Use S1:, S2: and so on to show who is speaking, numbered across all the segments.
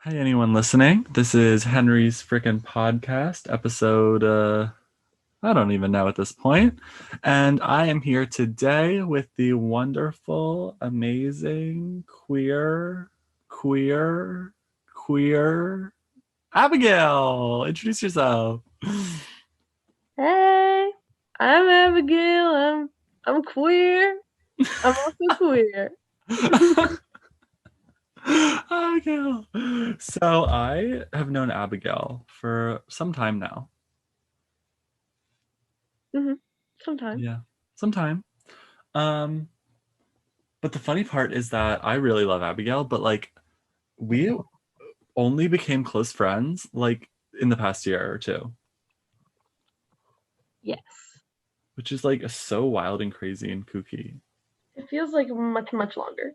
S1: Hi, anyone listening? This is Henry's Freakin podcast, episode, I don't even know at this point. And I am here today with the wonderful, amazing, queer Abigail. Introduce yourself.
S2: Hey, I'm Abigail. I'm queer. I'm also queer.
S1: Abigail. So I have known Abigail for some time now.
S2: hmm Sometimes.
S1: Yeah, some time. Um, but the funny part is that I really love Abigail, but like we only became close friends like in the past year or two,
S2: Yes.
S1: which is like so wild and crazy and kooky.
S2: It feels like much, much longer.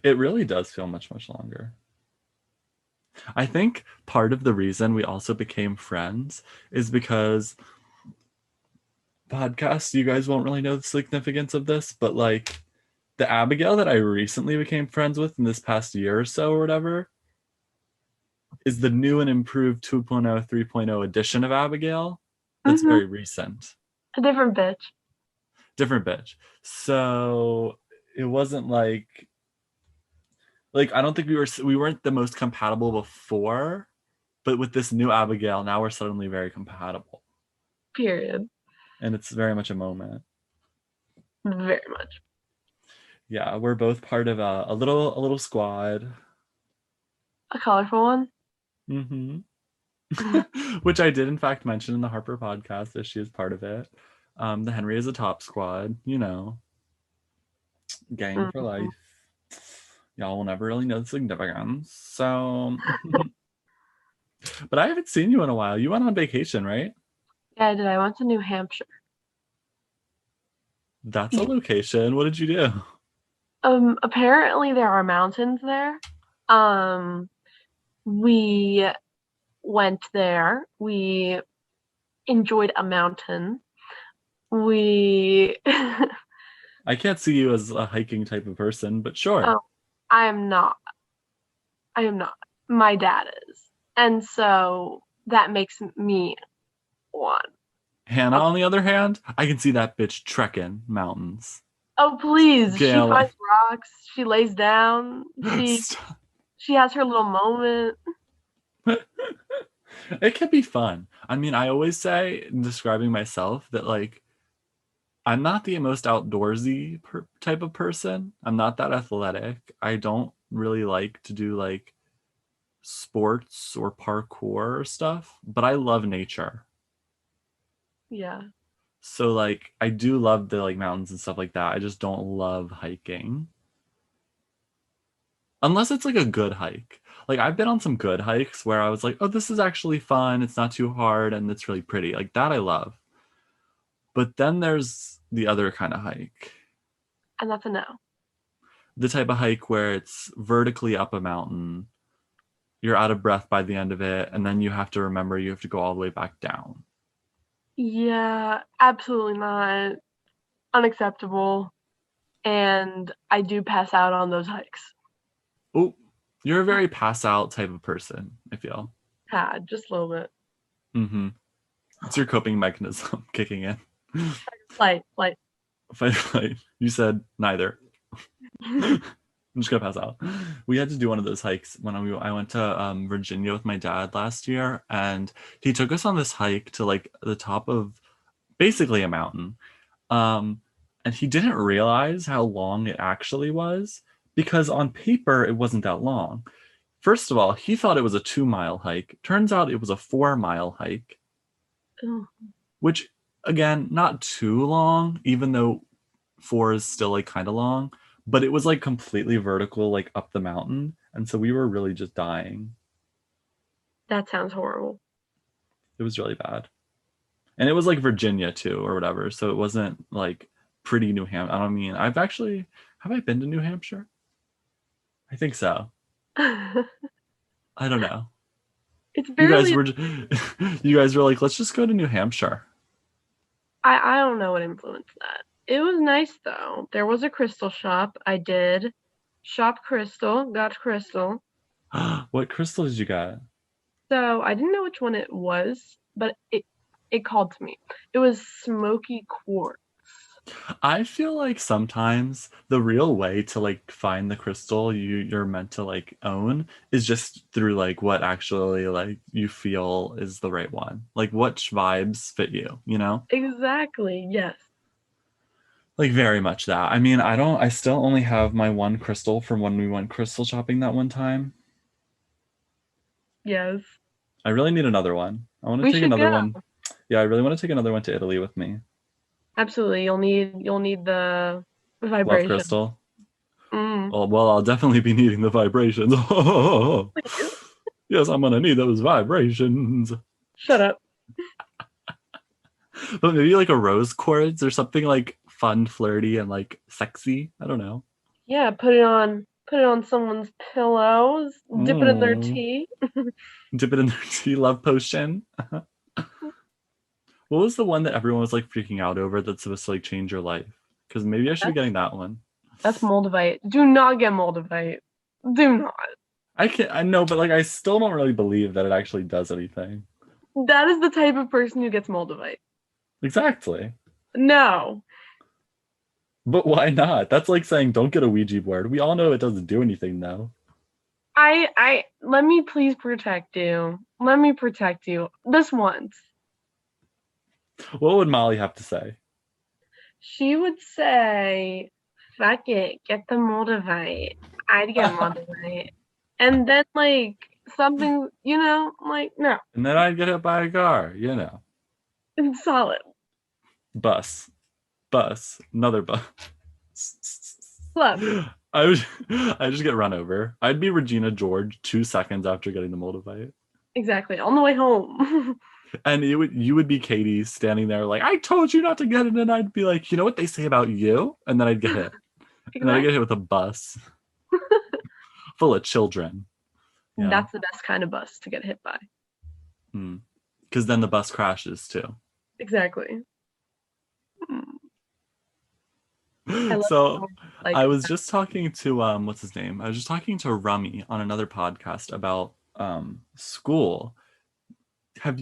S1: It really does feel much, much longer. I think part of the reason we also became friends is because podcasts, you guys won't really know the significance of this, but like the Abigail that I recently became friends with in this past year or so or whatever is the new and improved 2.0, 3.0 edition of Abigail that's
S2: hmm
S1: very recent.
S2: A different bitch.
S1: Different bitch. So it wasn't like I don't think we weren't the most compatible before, but with this new Abigail, now we're suddenly very compatible.
S2: Period.
S1: And it's very much a moment.
S2: Very much.
S1: Yeah, we're both part of a little squad.
S2: A colorful one.
S1: Hmm. Which I did in fact mention in the Harper podcast as she is part of it. The Henry is a top squad, gang for
S2: Mhm.
S1: life. Y'all will never really know the significance. So, but I haven't seen you in a while. You went on vacation, right?
S2: Yeah, I did. I went to New Hampshire.
S1: That's a location. What did you do?
S2: Apparently there are mountains there. Um, we went there. We enjoyed a mountain. We
S1: I can't see you as a hiking type of person, but sure.
S2: Oh, I am not. I am not. My dad is. And so that makes me one.
S1: Hannah,
S2: Oh,
S1: on the other hand, I can see that bitch trekking mountains.
S2: oh, please. She
S1: Galen.
S2: finds rocks. She lays down. She has her little moment.
S1: It can be fun. I mean, I always say in describing myself that like I'm not the most outdoorsy type of person. I'm not that athletic. I don't really like to do like sports or parkour or stuff, but I love nature.
S2: Yeah.
S1: So like I do love the like mountains and stuff like that. I just don't love hiking. Unless it's like a good hike. Like I've been on some good hikes where I was like, "Oh, this is actually fun. It's not too hard and it's really pretty." Like that I love. But then there's the other kind of hike.
S2: And that's a no.
S1: The type of hike where it's vertically up a mountain. You're out of breath by the end of it and then you have to remember you have to go all the way back down.
S2: Yeah, absolutely not. Unacceptable. And I do pass out on those hikes.
S1: Oh, you're a very pass out type of person, I feel.
S2: Yeah, just a little bit.
S1: Mm-hmm. It's your coping mechanism kicking in.
S2: Like.
S1: Fight, fight. You said neither. I'm just gonna pass out. We had to do one of those hikes when I went to Virginia with my dad last year, and he took us on this hike to like the top of basically a mountain. Um, and he didn't realize how long it actually was because on paper it wasn't that long. First of all, he thought it was a 2 mile hike. Turns out it was a 4 mile hike,
S2: Oh,
S1: which again, not too long, even though four is still like kind of long, but it was like completely vertical, like up the mountain. And so we were really just dying.
S2: that sounds horrible.
S1: It was really bad. And it was like Virginia too, or whatever. So it wasn't like pretty New Hampshire. I don't mean, have I been to New Hampshire? I think so. I don't know.
S2: It's
S1: You guys
S2: barely
S1: were, you guys were like, let's just go to New Hampshire.
S2: I don't know what influenced that. It was nice though. There was a crystal shop. I did shop crystal, got crystal.
S1: What crystal did you get?
S2: So I didn't know which one it was, but it called to me. It was smoky quartz.
S1: I feel like sometimes the real way to like find the crystal you're meant to like own is just through like what actually like you feel is the right one. Like which vibes fit you, you know?
S2: Exactly. Yes.
S1: Like very much that. I mean, I still only have my one crystal from when we went crystal shopping that one time.
S2: Yes.
S1: I really need another one. I want to
S2: We
S1: take
S2: should go.
S1: another one. Yeah, I really want to take another one to Italy with me.
S2: Absolutely. You'll need the
S1: Love
S2: vibration.
S1: crystal.
S2: Mm.
S1: Well, I'll definitely be needing the vibrations. Yes, I'm gonna need those vibrations.
S2: Shut up.
S1: But maybe like a rose quartz or something like fun, flirty, and like sexy. I don't know.
S2: Yeah, put it on someone's pillows, dip it in their
S1: Mm.
S2: tea.
S1: Dip it in their tea love potion. What was the one that everyone was like freaking out over that's supposed to like change your life? Because maybe I should be
S2: That's
S1: getting that one.
S2: that's Moldavite. Do not get Moldavite. Do not.
S1: I know, but like I still don't really believe that it actually does anything.
S2: That is the type of person who gets Moldavite.
S1: Exactly.
S2: No.
S1: But why not? That's like saying don't get a Ouija board. We all know it doesn't do anything though.
S2: I let me please protect you. Let me protect you. This once.
S1: What would Molly have to say?
S2: She would say, fuck it, get the Moldavite. I'd get Moldavite. And then like something, like no.
S1: And then I'd get hit by a car, you know.
S2: It's solid.
S1: Bus. Bus. Another bus.
S2: Club.
S1: I just get run over. I'd be Regina George 2 seconds after getting the Moldavite.
S2: Exactly. On the way home.
S1: And you would be Katie standing there like, I told you not to get it, and I'd be like, you know what they say about you? And then I'd get hit. And then I get
S2: Exactly.
S1: hit with a bus full of children. Yeah.
S2: That's the best kind of bus to get hit by.
S1: Because then the bus crashes too.
S2: Exactly. I love
S1: So
S2: like
S1: I was just talking to what's his name? I was just talking to Rummy on another podcast about school.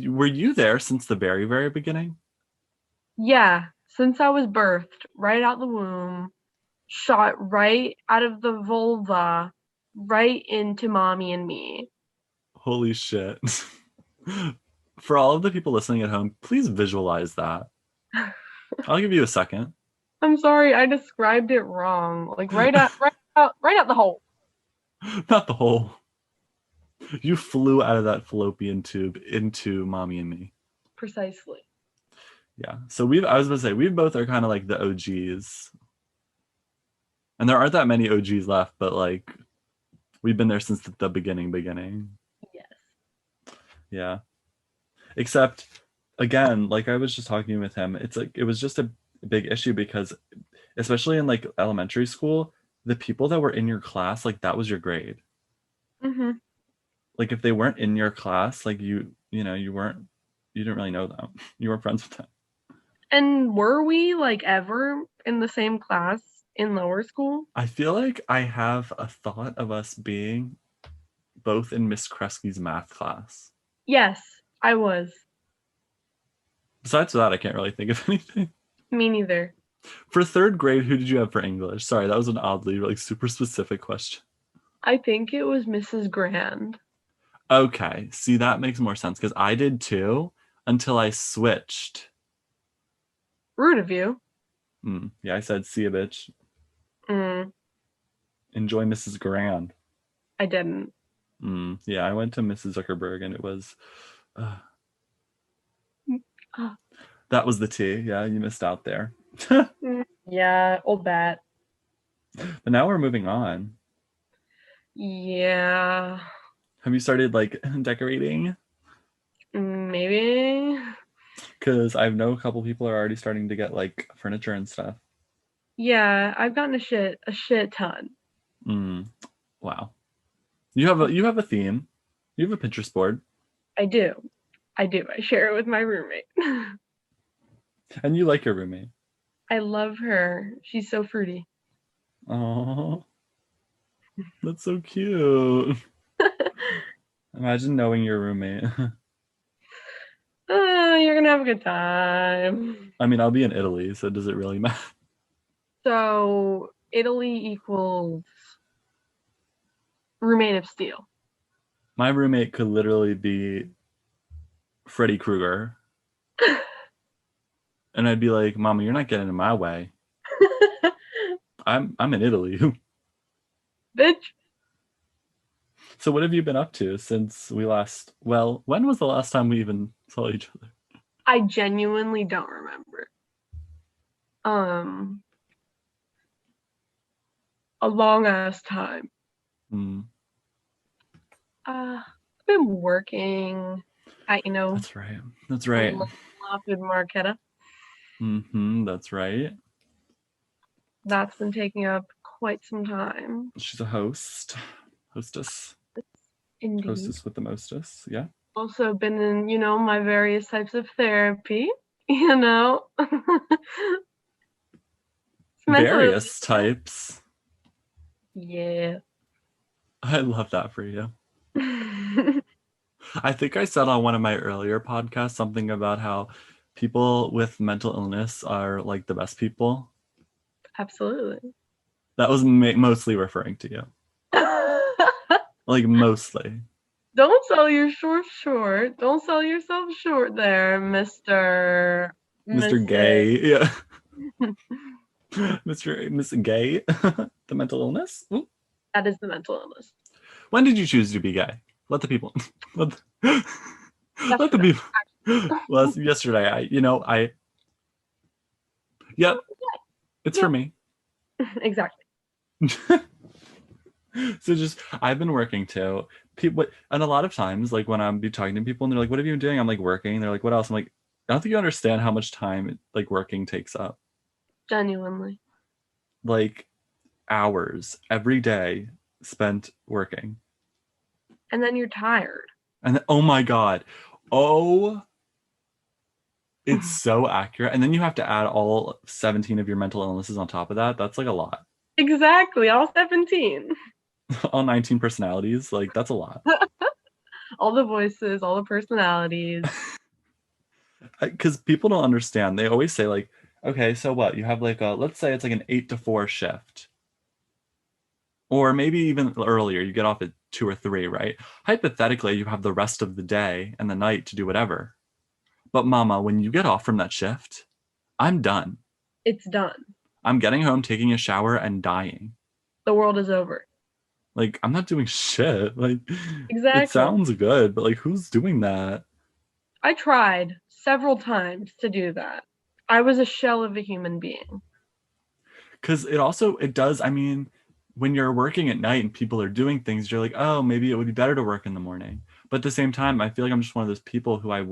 S1: Were you there since the very, very beginning?
S2: yeah, since I was birthed, right out the womb, shot right out of the vulva, right into mommy and me.
S1: Holy shit. For all of the people listening at home, please visualize that. I'll give you a second.
S2: I'm sorry, I described it wrong. Like right out the hole.
S1: Not the whole. You flew out of that fallopian tube into mommy and me.
S2: Precisely.
S1: Yeah. So I was gonna say, we both are kind of like the OGs. And there aren't that many OGs left, but like we've been there since the beginning.
S2: Yes.
S1: Yeah. Except again, like I was just talking with him, it's like it was just a big issue because especially in like elementary school, the people that were in your class, like that was your grade.
S2: Mm-hmm.
S1: Like if they weren't in your class, like you didn't really know them. You weren't friends with them.
S2: And were we like ever in the same class in lower school?
S1: I feel like I have a thought of us being both in Miss Kresge's math class.
S2: Yes, I was.
S1: Besides that, I can't really think of anything.
S2: Me neither.
S1: For third grade, who did you have for English? Sorry, that was an oddly like super specific question.
S2: I think it was Mrs. Grand.
S1: Okay, see that makes more sense because I did too until I switched.
S2: Rude of you.
S1: Yeah, I said, see a bitch.
S2: Mm,
S1: Enjoy Mrs. Grand.
S2: I didn't.
S1: Yeah, I went to Mrs. Zuckerberg and it was.
S2: Oh,
S1: That was the tea. Yeah, you missed out there.
S2: yeah, old bat.
S1: But now we're moving on.
S2: Yeah,
S1: Have you started like decorating?
S2: maybe.
S1: Because I know a couple people are already starting to get like furniture and stuff.
S2: Yeah, I've gotten a shit ton.
S1: Wow. You have a theme. You have a Pinterest board.
S2: I do. I do. I share it with my roommate.
S1: And you like your roommate.
S2: I love her. She's so fruity.
S1: Oh, that's so cute. Imagine knowing your roommate.
S2: You're gonna have a good time.
S1: I mean, I'll be in Italy, so does it really matter?
S2: So Italy equals roommate of steel.
S1: My roommate could literally be Freddy Krueger. And I'd be like, Mama, you're not getting in my way. I'm in Italy.
S2: Bitch.
S1: So what have you been up to since we last, well, when was the last time we even saw each other?
S2: I genuinely don't remember. A long ass time.
S1: Hmm.
S2: I've been working at,
S1: That's right. That's
S2: a
S1: right.
S2: little food marketa.
S1: That's right.
S2: That's been taking up quite some time.
S1: She's a host. Hostess.
S2: Indeed.
S1: Hostess with the mostess. Yeah.
S2: Also been in, my various types of therapy,
S1: Various types.
S2: Yeah.
S1: I love that for you. I think I said on one of my earlier podcasts something about how people with mental illness are like the best people.
S2: Absolutely.
S1: That was mostly referring to you. Like mostly.
S2: Don't sell your short. Don't sell yourself short there, Mr.
S1: Gay. Yeah. Miss Gay. The mental illness. Ooh.
S2: That is the mental illness.
S1: When did you choose to be gay? Let the people let the people. Well, yesterday. Yep. It's for me.
S2: Exactly.
S1: So just I've been working too. People, and a lot of times, like when I'm be talking to people and they're like, "What have you been doing?" I'm like, "Working." They're like, "What else?" I'm like, "I don't think you understand how much time like working takes up.
S2: Genuinely.
S1: Like hours every day spent working."
S2: And then you're tired.
S1: And then, oh my god, oh, it's so accurate. And then you have to add all 17 of your mental illnesses on top of that. That's like a lot.
S2: Exactly. All 17.
S1: All 19 personalities, like that's a lot.
S2: All the voices, all the personalities.
S1: Because people don't understand. They always say like, okay, so what? You have like let's say it's like an 8 to 4 shift. Or maybe even earlier, you get off at 2 or 3, right? Hypothetically, you have the rest of the day and the night to do whatever. But mama, when you get off from that shift, I'm done.
S2: It's done.
S1: I'm getting home, taking a shower, and dying.
S2: The world is over.
S1: Like, I'm not doing shit. Like,
S2: Exactly.
S1: It sounds good, but like, who's doing that?
S2: I tried several times to do that. I was a shell of a human being.
S1: Because it does, I mean, when you're working at night and people are doing things, you're like, oh, maybe it would be better to work in the morning. But at the same time, I feel like I'm just one of those people who I'm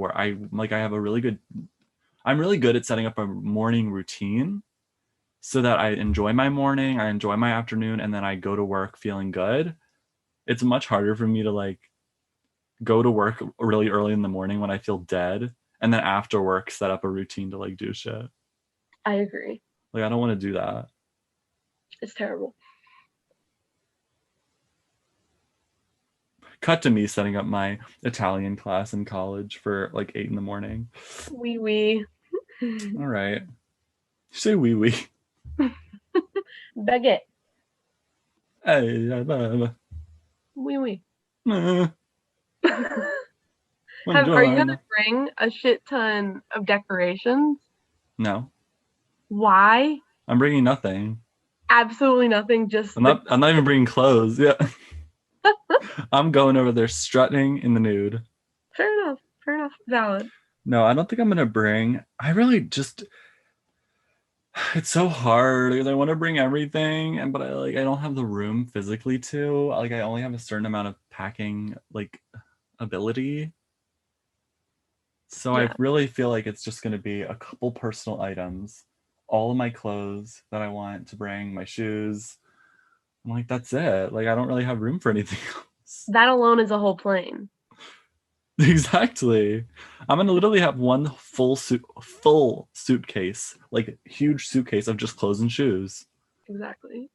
S1: really good at setting up a morning routine so that I enjoy my morning, I enjoy my afternoon, and then I go to work feeling good. It's much harder for me to like go to work really early in the morning when I feel dead, and then after work set up a routine to like do shit.
S2: I agree.
S1: Like I don't want to do that.
S2: It's terrible.
S1: Cut to me setting up my Italian class in college for like 8 in the morning.
S2: Oui.
S1: All right. You say oui.
S2: Baguette.
S1: Hey,
S2: Oui.
S1: are
S2: Are you gonna bring a shit ton of decorations?
S1: No.
S2: Why?
S1: I'm bringing nothing.
S2: Absolutely nothing.
S1: I'm not even bringing clothes. Yeah. I'm going over there strutting in the nude.
S2: Fair enough. Valid.
S1: No, I don't think I'm gonna bring. I really just. It's so hard because I want to bring everything, but I don't have the room physically to. Like I only have a certain amount of packing like ability. So
S2: Yeah.
S1: I really feel like it's just gonna be a couple personal items, all of my clothes that I want to bring, my shoes. I'm like, that's it. Like I don't really have room for anything else.
S2: That alone is a whole plane.
S1: Exactly. I'm gonna literally have one full suitcase, like huge suitcase of just clothes and shoes.
S2: Exactly.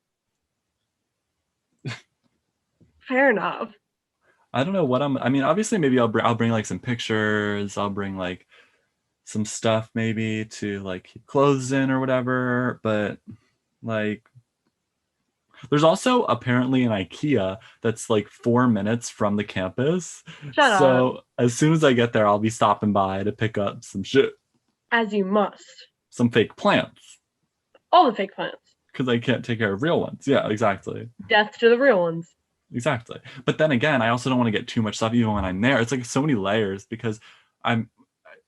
S2: Fair enough.
S1: I don't know what I mean, obviously maybe I'll bring like some pictures. I'll bring like some stuff maybe to like keep clothes in or whatever, but like there's also apparently an IKEA that's like 4 minutes from the campus.
S2: Shut up.
S1: So as soon as I get there, I'll be stopping by to pick up some shit,
S2: As you must.
S1: some fake plants,
S2: All the fake plants.
S1: because I can't take care of real ones. Yeah, exactly.
S2: Death to the real ones.
S1: Exactly. But then again, I also don't want to get too much stuff even when I'm there. It's like so many layers because I'm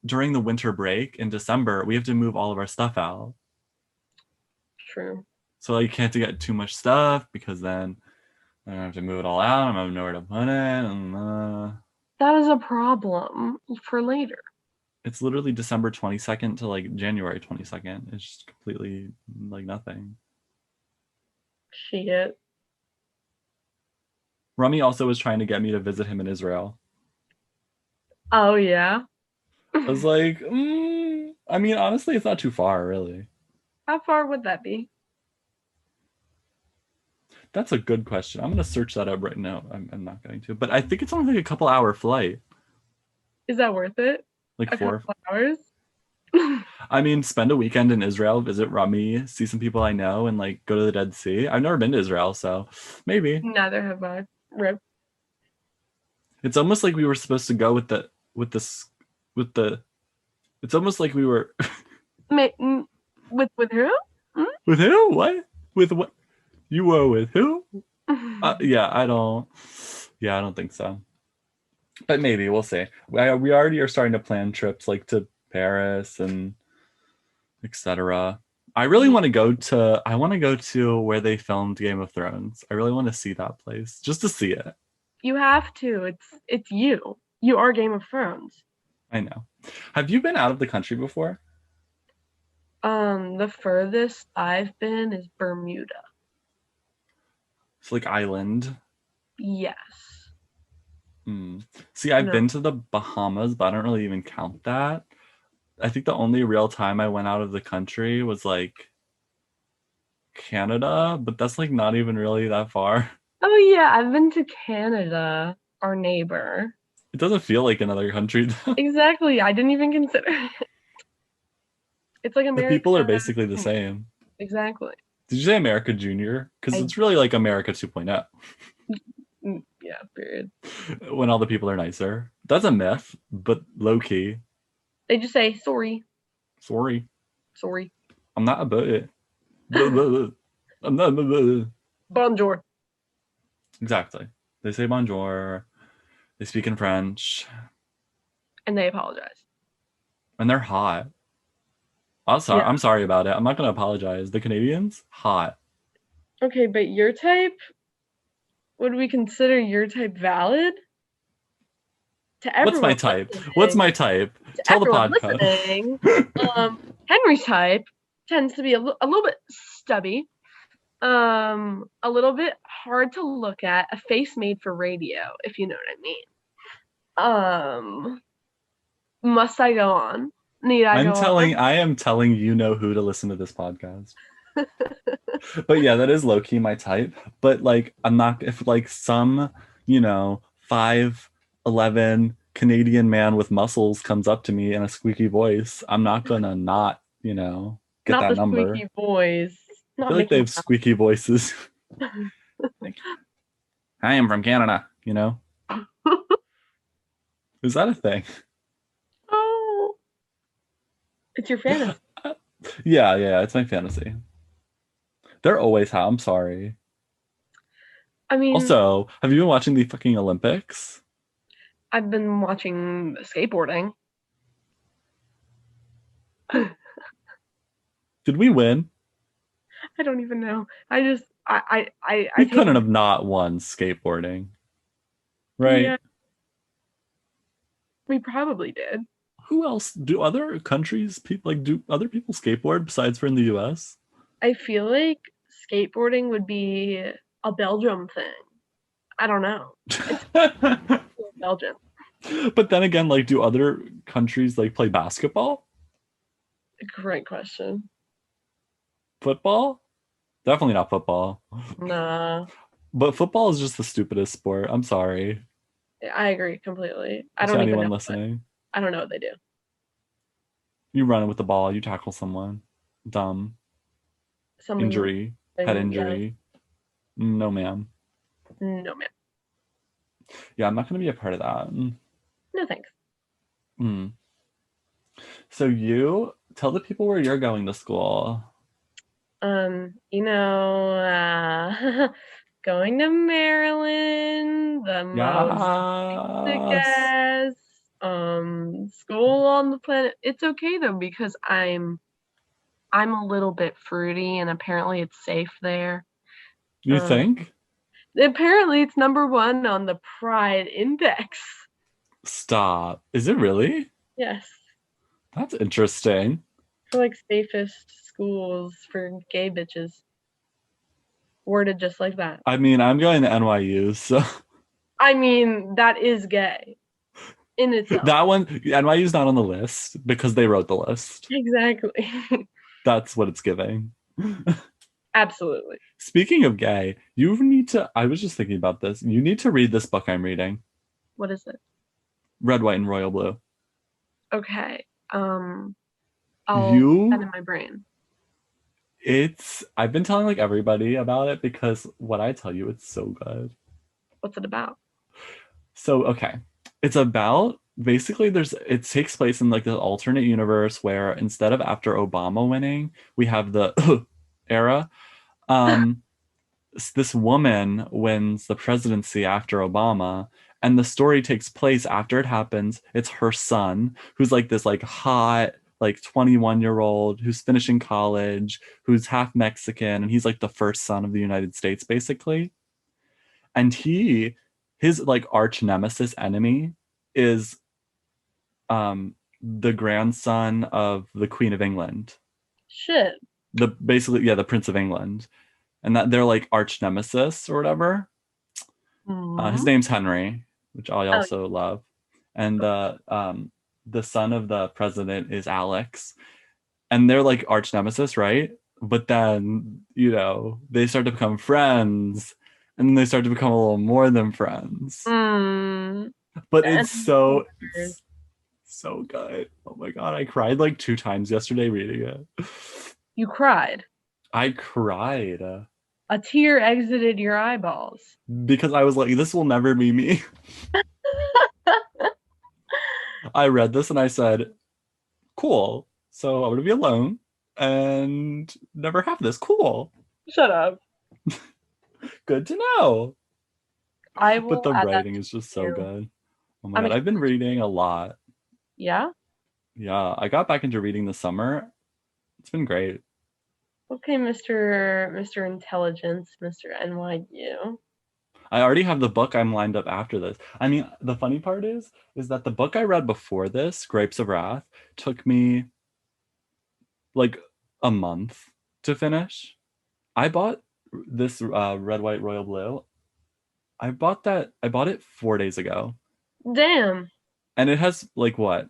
S1: during the winter break in December, we have to move all of our stuff out.
S2: True.
S1: So you can't get too much stuff because then I have to move it all out. I have nowhere to put it. And
S2: That is a problem for later.
S1: it's literally December 22nd to like January 22nd. It's just completely like nothing.
S2: Shit.
S1: Rummy also was trying to get me to visit him in Israel.
S2: Oh, yeah?
S1: I was like, I mean, honestly, it's not too far, really.
S2: How far would that be?
S1: That's a good question. I'm going to search that up right now. I'm not going to, but I think it's only like a couple hour flight.
S2: Is that worth it?
S1: Like
S2: A
S1: 4.
S2: couple hours?
S1: I mean, spend a weekend in Israel, visit Rami, see some people I know, and like go to the Dead Sea. I've never been to Israel, so maybe.
S2: Neither have I. Rip.
S1: It's almost like we were supposed to go with the with this with the. It's almost like we were
S2: With who?
S1: with who? What? With what? You were with who? Yeah, I don't. Yeah, I don't think so. But maybe we'll see. We already are starting to plan trips like to Paris and etc. I really want to go to. I want to go to where they filmed Game of Thrones. I really want to see that place just to see it.
S2: You have to. It's you. You are Game of Thrones.
S1: I know. Have you been out of the country before?
S2: The furthest I've been is Bermuda.
S1: It's like island.
S2: Yes.
S1: See, I've
S2: No.
S1: been to the Bahamas, but I don't really even count that. I think the only real time I went out of the country was like Canada, but that's like not even really that far.
S2: Oh yeah, I've been to Canada, our neighbor.
S1: It doesn't feel like another country though.
S2: Exactly. I didn't even consider it. It's like
S1: The people are
S2: America.
S1: basically the same.
S2: Exactly.
S1: Did you say America Junior? Because
S2: I
S1: it's really like America 2.0
S2: yeah, period.
S1: when all the people are nicer. That's a myth, but low key.
S2: They just say sorry.
S1: Sorry.
S2: Sorry.
S1: I'm not about it. I'm not.
S2: Bonjour.
S1: Exactly. They say bonjour. They speak in French.
S2: And they apologize.
S1: And they're hot.
S2: Yeah.
S1: I'm sorry about it. I'm not going to apologize. The Canadians, hot.
S2: Okay, but your type, would we consider your type valid? To everyone
S1: What's my type?
S2: listening,
S1: What's my type?
S2: to
S1: Tell the
S2: everyone
S1: podcast.
S2: listening, Henry's type tends to be a little bit stubby, a little bit hard to look at, a face made for radio, if you know what I mean. Must I go on? Need I go on?
S1: I am telling you know who to listen to this podcast. But yeah, that is low key my type. But like, I'm not, if like some, 5'11" Canadian man with muscles comes up to me in a squeaky voice, I'm not gonna not, get
S2: Not
S1: that
S2: the
S1: number.
S2: squeaky boys.
S1: I
S2: Not
S1: feel like they
S2: Mickey
S1: have squeaky voices. Like, I am from Canada, Is that a thing?
S2: Oh, it's your fantasy.
S1: Yeah, it's my fantasy. They're always hot. I'm sorry.
S2: I mean,
S1: Also, have you been watching the fucking Olympics?
S2: I've been watching skateboarding.
S1: Did we win?
S2: I don't even know. I
S1: We
S2: take
S1: couldn't have not won skateboarding, right?
S2: Yeah, we probably did.
S1: Who else? Do other countries people like do other people skateboard besides for in the US?
S2: I feel like skateboarding would be a Belgium thing. I don't know. It's Belgium.
S1: But then again, like, do other countries like play basketball?
S2: Great question.
S1: Football? Definitely not football.
S2: Nah.
S1: But football is just the stupidest sport. I'm sorry.
S2: I agree completely. I
S1: To
S2: don't even know
S1: anyone
S2: what
S1: listening,
S2: I don't know what they do.
S1: you run with the ball, you tackle someone. Dumb.
S2: Someone,
S1: Injury. Head
S2: yeah,
S1: injury. No, ma'am.
S2: no man,
S1: Yeah, I'm not going to be a part of that.
S2: no thanks.
S1: Mm. So you tell the people where you're going to school.
S2: You know, going to Maryland, the most basic
S1: Yes.
S2: as school on the planet. It's okay though because I'm a little bit fruity and apparently it's safe there.
S1: You
S2: Um,
S1: think?
S2: apparently it's number one on the Pride Index.
S1: Stop. Is it really?
S2: Yes,
S1: That's interesting.
S2: for like safest schools for gay bitches. Worded just like that.
S1: I mean, I'm going to NYU, so
S2: I mean, that is gay in itself.
S1: that one, NYU's not on the list because they wrote the list.
S2: Exactly.
S1: That's what it's giving.
S2: Absolutely.
S1: Speaking of gay, you need to, I was just thinking about this. You need to read this book I'm reading,
S2: What is it?
S1: Red, White, and Royal Blue.
S2: Okay. I'll put that
S1: You,
S2: in my brain.
S1: I've been telling like everybody about it because what I tell you, it's so good.
S2: What's it about?
S1: So, okay. It's about basically it takes place in like the alternate universe where instead of after Obama winning, we have the era. Um, this woman wins the presidency after Obama, and the story takes place after it happens. It's her son, who's like this like hot like 21-year-old who's finishing college, who's half Mexican, and he's like the first son of the United States, basically. And his like arch nemesis enemy is the grandson of the Queen of England.
S2: Shit.
S1: The basically, yeah, the Prince of England. And that they're like arch nemesis or whatever. His
S2: Hmm.
S1: name's Henry, which I
S2: Oh,
S1: also love. And the son of the president is Alex. And they're like arch nemesis, right? But then, they start to become friends. And then they start to become a little more than friends.
S2: mm.
S1: But
S2: And
S1: it's so good. Oh my God. I cried like 2 times yesterday reading it.
S2: you cried.
S1: I cried
S2: A tear exited your eyeballs.
S1: because I was like, this will never be me. I read this and I said, cool. So I'm going to be alone and never have this. Cool.
S2: Shut up.
S1: Good to know.
S2: I
S1: But
S2: will
S1: the
S2: add that
S1: writing is just so
S2: to.
S1: good. Oh my
S2: I'm
S1: God. I've been
S2: excited.
S1: reading a lot.
S2: Yeah.
S1: Yeah. I got back into reading this summer. It's been great.
S2: Okay, Mr. Intelligence, Mr. NYU.
S1: I already have the book I'm lined up after this. I mean, the funny part is that the book I read before this, Grapes of Wrath, took me like a month to finish. I bought this Red, White, Royal Blue. I bought it 4 days ago.
S2: Damn.
S1: And it has like what?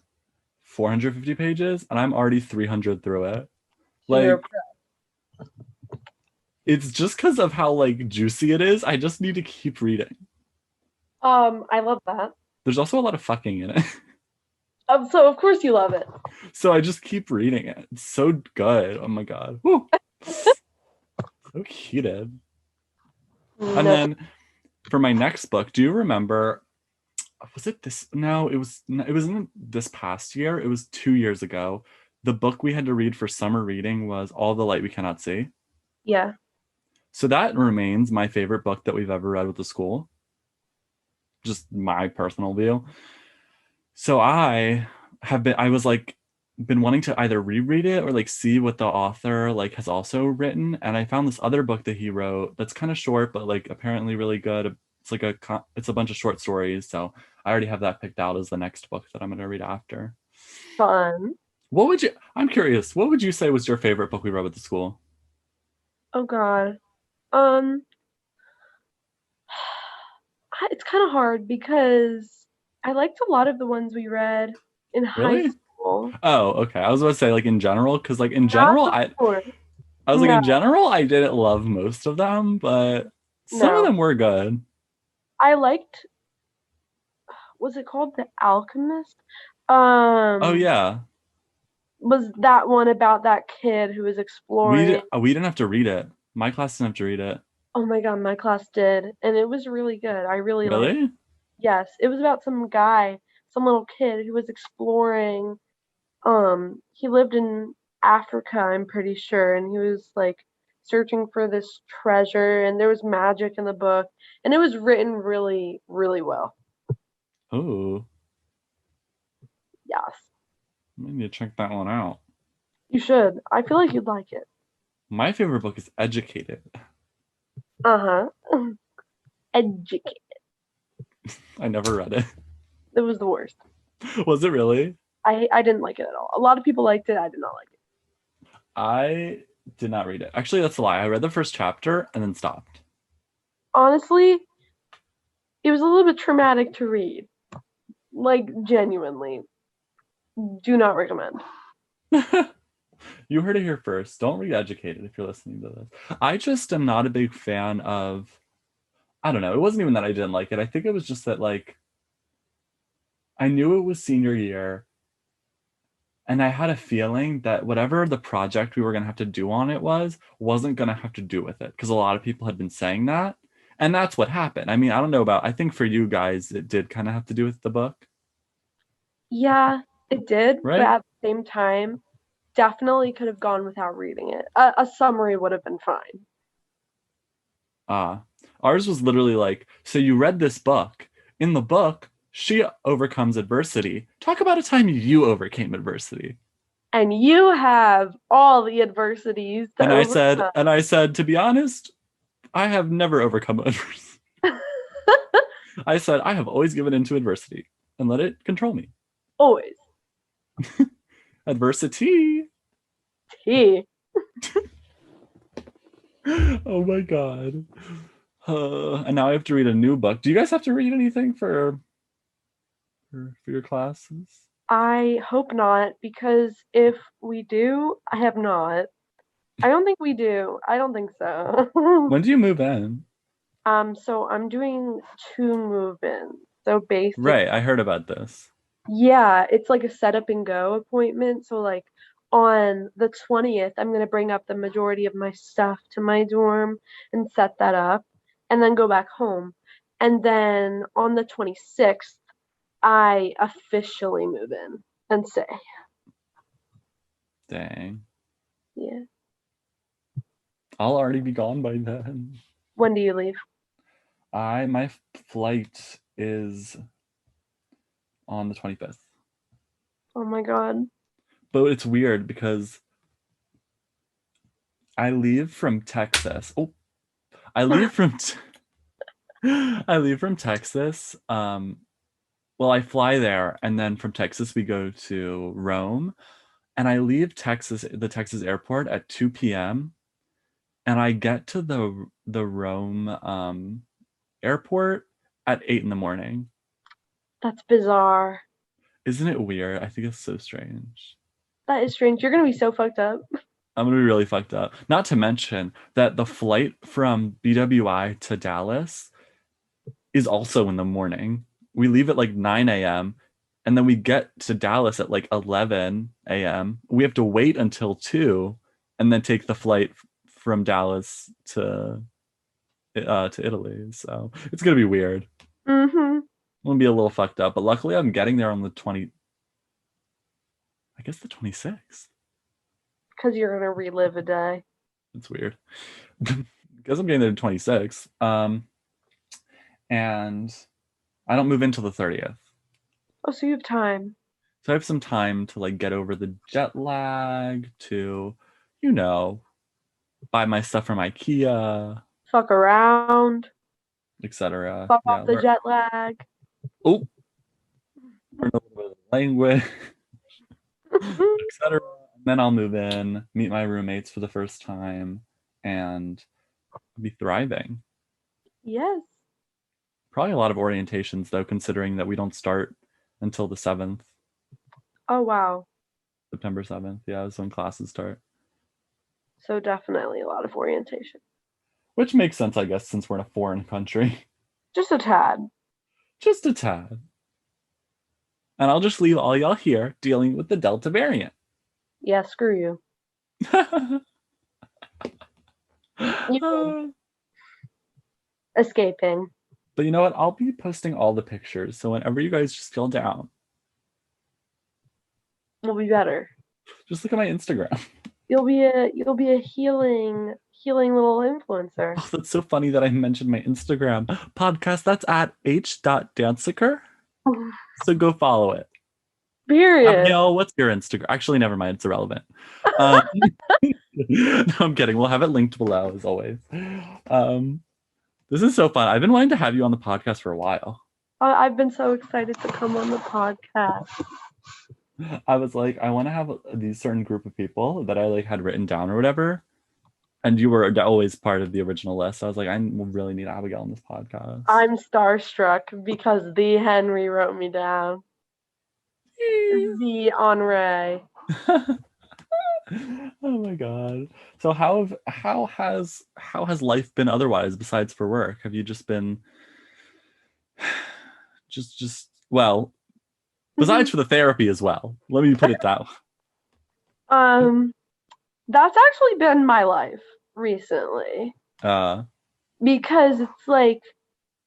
S1: 450 pages and I'm already 300 through it.
S2: So you're a
S1: Like it's just because of how like juicy it is. I just need to keep reading.
S2: I love that.
S1: There's also a lot of fucking in it.
S2: So of course you love it.
S1: So I just keep reading it. It's so good. Oh my God. Woo. So heated. And
S2: No.
S1: then for my next book, do you remember? Was it this? No, it wasn't this past year. It was 2 years ago. The book we had to read for summer reading was All the Light We Cannot See.
S2: Yeah.
S1: So that remains my favorite book that we've ever read with the school. Just my personal view. So I was like been wanting to either reread it or like see what the author like has also written, and I found this other book that he wrote that's kind of short but like apparently really good. It's like it's a bunch of short stories, so I already have that picked out as the next book that I'm going to read after.
S2: Fun.
S1: I'm curious, what would you say was your favorite book we read with the school?
S2: Oh God. Um, it's kind of hard because I liked a lot of the ones we read in high
S1: Really?
S2: school.
S1: Oh, okay. I was about to say like in general, because like in
S2: Not
S1: general,
S2: before.
S1: I was like
S2: No,
S1: in general, I didn't love most of them, but some of
S2: no.
S1: them were good.
S2: I liked was it called The Alchemist?
S1: Oh
S2: Um,
S1: yeah.
S2: was that one about that kid who was exploring?
S1: We didn't have to read it. My class didn't have to read it.
S2: Oh my God, my class did, and it was really good. I really liked.
S1: Really?
S2: Yes, it was about some guy, some little kid who was exploring. He lived in Africa, I'm pretty sure, and he was like searching for this treasure, and there was magic in the book, and it was written really, really well.
S1: Oh,
S2: Yes,
S1: I need to check that one out.
S2: you should. I feel like you'd like it.
S1: My favorite book is Educated.
S2: Uh-huh. Educate.
S1: I never read it.
S2: It was the worst.
S1: Was it really?
S2: I didn't like it at all. A lot of people liked it. I did not like it.
S1: I did not read it. Actually, that's a lie. I read the first chapter and then stopped.
S2: Honestly, it was a little bit traumatic to read. Like genuinely, do not recommend.
S1: You heard it here first. Don't read Educated if you're listening to this. I just am not a big fan of, I don't know. It wasn't even that I didn't like it. I think it was just that, like, I knew it was senior year and I had a feeling that whatever the project we were going to have to do on it wasn't going to have to do with it because a lot of people had been saying that. And that's what happened. I mean, I don't know about, I think for you guys, it did kind of have to do with the book,
S2: Yeah, it did, but
S1: right?
S2: at the same time, definitely could have gone without reading it. A summary would have been fine.
S1: Ours was literally like, so you read this book. In the book, she overcomes adversity. Talk about a time you overcame adversity.
S2: And you have all the adversities to overcome.
S1: And I said, to be honest, I have never overcome adversity. I said, I have always given into adversity and let it control me.
S2: Always.
S1: Adversity.
S2: Tea.
S1: Oh my God. And now I have to read a new book. Do you guys have to read anything for your classes?
S2: I hope not, because if we do, I have not. I don't think we do. I don't think so.
S1: When do you move in?
S2: So I'm doing two move-ins. So basically,
S1: Right, I heard about this.
S2: yeah, it's like a set up and go appointment. So like on the 20th, I'm gonna bring up the majority of my stuff to my dorm and set that up and then go back home. And then on the 26th, I officially move in and stay.
S1: Dang.
S2: Yeah.
S1: I'll already be gone by then.
S2: When do you leave?
S1: My flight is on the 25th.
S2: Oh my God.
S1: But it's weird because I leave from Texas. Oh, I leave from I leave from Texas. Well, I fly there and then from Texas we go to Rome and I leave the Texas airport at 2 p.m. and I get to the Rome airport at 8 in the morning.
S2: That's bizarre.
S1: Isn't it weird? I think it's so strange.
S2: That is strange. You're gonna be so fucked up.
S1: I'm gonna be really fucked up. Not to mention that the flight from BWI to Dallas is also in the morning. We leave at like 9 a.m. and then we get to Dallas at like 11 a.m. We have to wait until 2 and then take the flight from Dallas to Italy. So it's gonna be weird.
S2: Mm-hmm.
S1: I'm gonna be a little fucked up, but luckily I'm getting there on the 20, I guess the 26th.
S2: Because you're gonna relive a day.
S1: It's weird. Because I'm getting there the 26th. And I don't move until the 30th.
S2: Oh, so you have time.
S1: So I have some time to like get over the jet lag, to, you know, buy my stuff from IKEA,
S2: Fuck around.
S1: etc.
S2: Fuck off
S1: Yeah.
S2: the jet lag.
S1: Oh, learn a little bit of the language, etc. And then I'll move in, meet my roommates for the first time, and be thriving.
S2: Yes.
S1: Probably a lot of orientations though, considering that we don't start until the 7th,
S2: Oh wow.
S1: September 7th. Yeah, that's when classes start.
S2: So definitely a lot of orientation.
S1: Which makes sense, I guess, since we're in a foreign country.
S2: Just a tad.
S1: Just a tad. And I'll just leave all y'all here dealing with the Delta variant.
S2: Yeah, screw you. You escaping
S1: But you know what? I'll be posting all the pictures. So whenever you guys just feel down,
S2: will be better.
S1: just look at my Instagram.
S2: You'll be a healing little influencer.
S1: Oh, that's so funny that I mentioned my Instagram podcast. That's at h.dansiker. So go follow it.
S2: Period.
S1: Abigail, what's your Instagram? Actually, never mind. It's irrelevant. No, I'm kidding. We'll have it linked below as always. This is so fun. I've been wanting to have you on the podcast for a while.
S2: I've been so excited to come on the podcast.
S1: I was like, I want to have these certain group of people that I like had written down or whatever. And you were always part of the original list. I was like, I really need Abigail on this podcast.
S2: I'm starstruck because the Henry wrote me down. The Henri.
S1: Oh my god. So how has life been otherwise besides for work? Have you just been just well, besides for the therapy as well? Let me put it down.
S2: That's actually been my life recently. Because it's like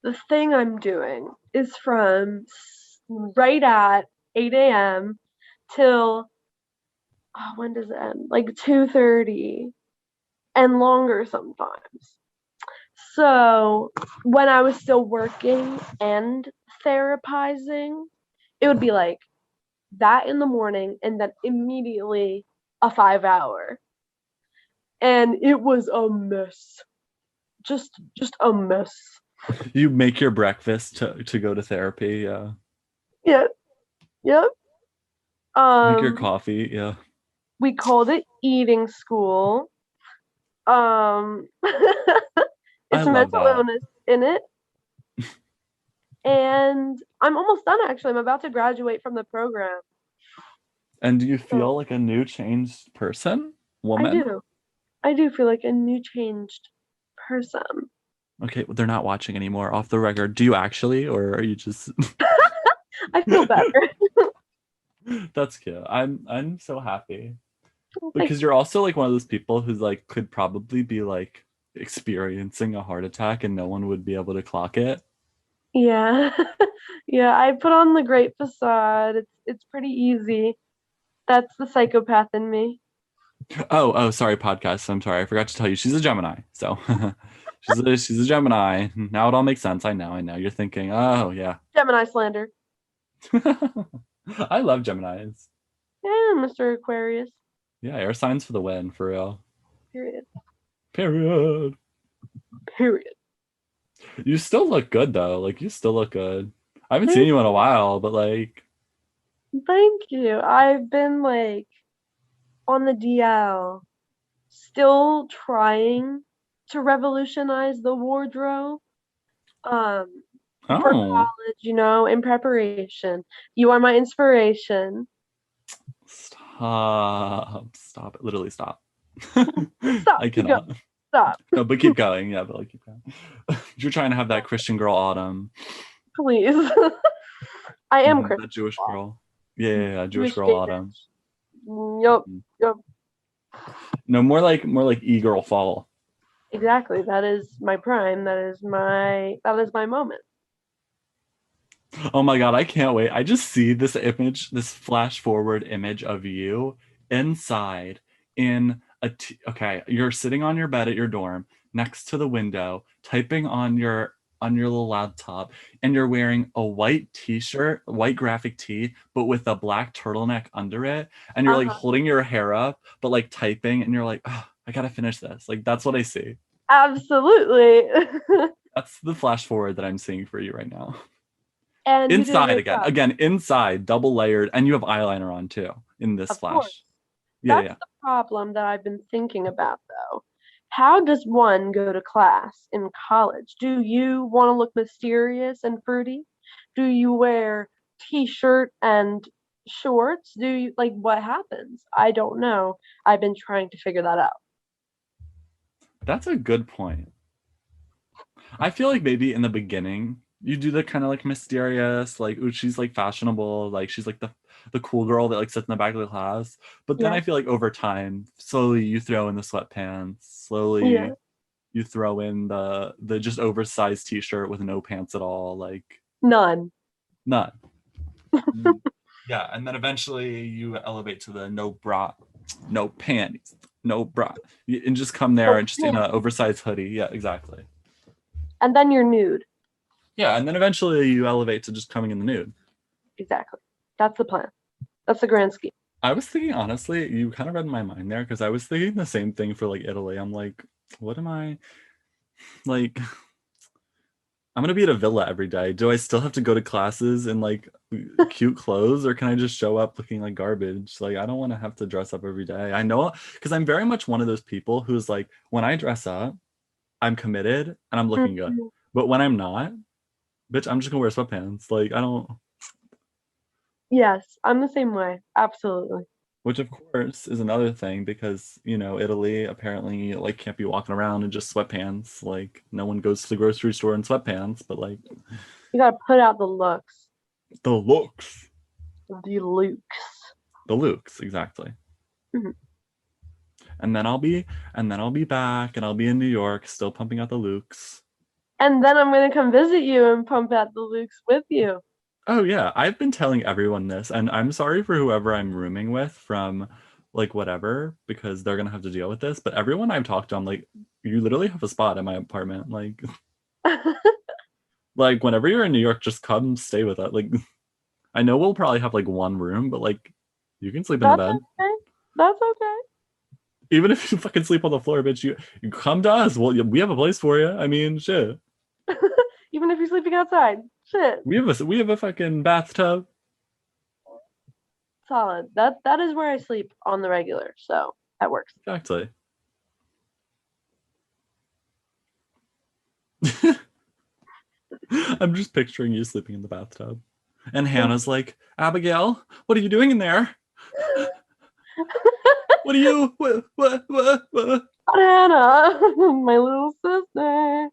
S2: the thing I'm doing is from right at 8 a.m. till when does it end? Like 2:30 and longer sometimes. So when I was still working and therapizing, it would be like that in the morning and then immediately a 5 hour. And it was a mess. Just a mess.
S1: You make your breakfast to go to therapy, yeah.
S2: Yeah. Yep.
S1: Make your coffee, yeah.
S2: We called it eating school. It's mental illness in it. And I'm almost done actually. I'm about to graduate from the program.
S1: And do you feel like a new changed person? Woman?
S2: I do feel like a new changed person.
S1: Okay, well, they're not watching anymore. Off the record, do you actually, or are you just?
S2: I feel better.
S1: That's cute. I'm so happy because you're also like one of those people who's like could probably be like experiencing a heart attack and no one would be able to clock it.
S2: Yeah, yeah. I put on the great facade. It's pretty easy. That's the psychopath in me.
S1: Oh, sorry, podcast. I'm sorry. I forgot to tell you she's a Gemini. So she's a Gemini. Now it all makes sense. I know. You're thinking, oh yeah.
S2: Gemini slander.
S1: I love Geminis.
S2: Yeah, Mr. Aquarius.
S1: Yeah, air signs for the win, for real.
S2: Period.
S1: You still look good though. Like you still look good. I haven't seen you in a while, but like.
S2: Thank you. I've been like on the DL, still trying to revolutionize the wardrobe. For college, in preparation. You are my inspiration.
S1: Stop it. Literally stop.
S2: Stop.
S1: I cannot.
S2: Stop.
S1: No, but keep going. Yeah, but like keep going. You're trying to have that Christian girl autumn.
S2: Please. I am Christian.
S1: That Jewish girl. Yeah, Jewish girl autumn.
S2: Yup.
S1: No, more like e-girl fall.
S2: Exactly. That is my prime. That is my moment.
S1: Oh my god, I can't wait. I just see this image, this flash forward image of you inside in okay, you're sitting on your bed at your dorm next to the window, typing on your little laptop, and you're wearing a white t-shirt, white graphic tee, but with a black turtleneck under it, and you're like holding your hair up, but like typing, and you're like, oh, I gotta finish this. Like that's what I see.
S2: Absolutely.
S1: That's the flash forward that I'm seeing for you right now.
S2: And
S1: inside again, inside, double layered, and you have eyeliner on too in this flash.
S2: Course. That's the problem that I've been thinking about though. How does one go to class in college? Do you want to look mysterious and fruity? Do you wear t-shirt and shorts? Do you what happens? I don't know. I've been trying to figure that out.
S1: That's a good point. I feel like maybe in the beginning you do the kind of like mysterious, like, ooh, she's like fashionable, like she's like the cool girl that like sits in the back of the class. But then
S2: Yeah.
S1: I feel like over time, slowly you throw in the sweatpants,
S2: Yeah.
S1: slowly you throw in the just oversized t-shirt with no pants at all, like
S2: None.
S1: none. Yeah, and then eventually you elevate to the no bra, no panties, no bra, and just come there
S2: Oh,
S1: and just in
S2: yeah.
S1: an oversized hoodie. Yeah, exactly.
S2: And then you're nude.
S1: Yeah, and then eventually you elevate to just coming in the nude.
S2: Exactly. That's the plan. That's the grand scheme.
S1: I was thinking, honestly, you kind of read my mind there because I was thinking the same thing for like Italy. I'm like, what am I like? I'm gonna be at a villa every day. Do I still have to go to classes in like cute clothes, or can I just show up looking like garbage? Like, I don't want to have to dress up every day. I know because I'm very much one of those people who's like, when I dress up, I'm committed and I'm looking good.
S2: Mhm.
S1: But when I'm not, bitch, I'm just gonna wear sweatpants. Like, I don't.
S2: Yes, I'm the same way. Absolutely.
S1: Which of course is another thing because Italy apparently like can't be walking around in just sweatpants. Like no one goes to the grocery store in sweatpants, but like
S2: You gotta put out the looks.
S1: the looks,
S2: The looks.
S1: the looks exactly.
S2: Mhm.
S1: And then I'll be back and I'll be in New York still pumping out the looks.
S2: And then I'm gonna come visit you and pump out the looks with you.
S1: Oh yeah, I've been telling everyone this, and I'm sorry for whoever I'm rooming with from like whatever because they're gonna have to deal with this. But everyone I've talked to, I'm like, you literally have a spot in my apartment, like. Like whenever you're in New York, just come stay with us. Like I know we'll probably have like one room, but like you can sleep in the
S2: That's
S1: bed.
S2: okay. That's okay.
S1: Even if you fucking sleep on the floor, bitch, you come to us. Well, we have a place for you. I mean, shit.
S2: Even if you're sleeping outside. Shit.
S1: We have a fucking bathtub.
S2: Solid. That is where I sleep on the regular, so that works.
S1: Exactly. I'm just picturing you sleeping in the bathtub. And Hannah's like, Abigail, what are you doing in there? What are you? What?
S2: Hannah, my little sister.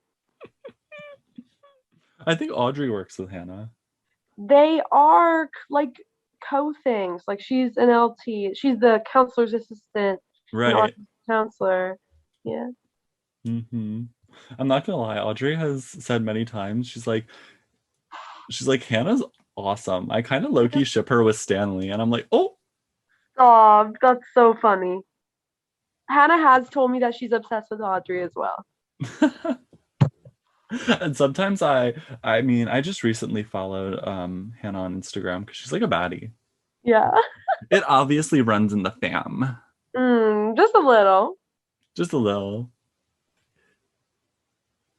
S1: I think Audrey works with Hannah.
S2: They are like co-things. Like she's an LT. She's the counselor's assistant and
S1: Right.
S2: Audrey's counselor. Yeah.
S1: Hmm. I'm not gonna lie, Audrey has said many times, she's like, Hannah's awesome. I kind of low-key ship her with Stanley, and I'm like, oh.
S2: Oh, that's so funny. Hannah has told me that she's obsessed with Audrey as well.
S1: And sometimes I mean, I just recently followed Hannah on Instagram because she's like a baddie.
S2: Yeah.
S1: It obviously runs in the fam.
S2: Just a little.
S1: Just a little.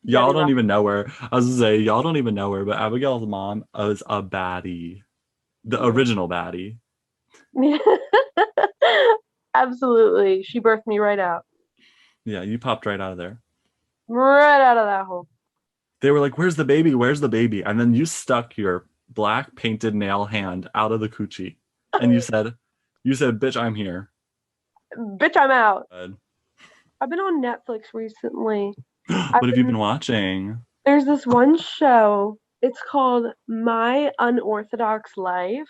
S1: Y'all
S2: Getting
S1: don't
S2: rough.
S1: even know her. I was gonna say, y'all don't even know her, but Abigail's mom is a baddie. The
S2: Yeah.
S1: original baddie.
S2: Absolutely. She birthed me right out.
S1: Yeah, you popped right out of there.
S2: Right out of that hole.
S1: They were like, "Where's the baby? Where's the baby?" And then you stuck your black painted nail hand out of the coochie, and you said, "Bitch, I'm here."
S2: Bitch, I'm out.
S1: Good.
S2: I've been on Netflix recently.
S1: What have you been watching?
S2: There's this one show. It's called My Unorthodox Life.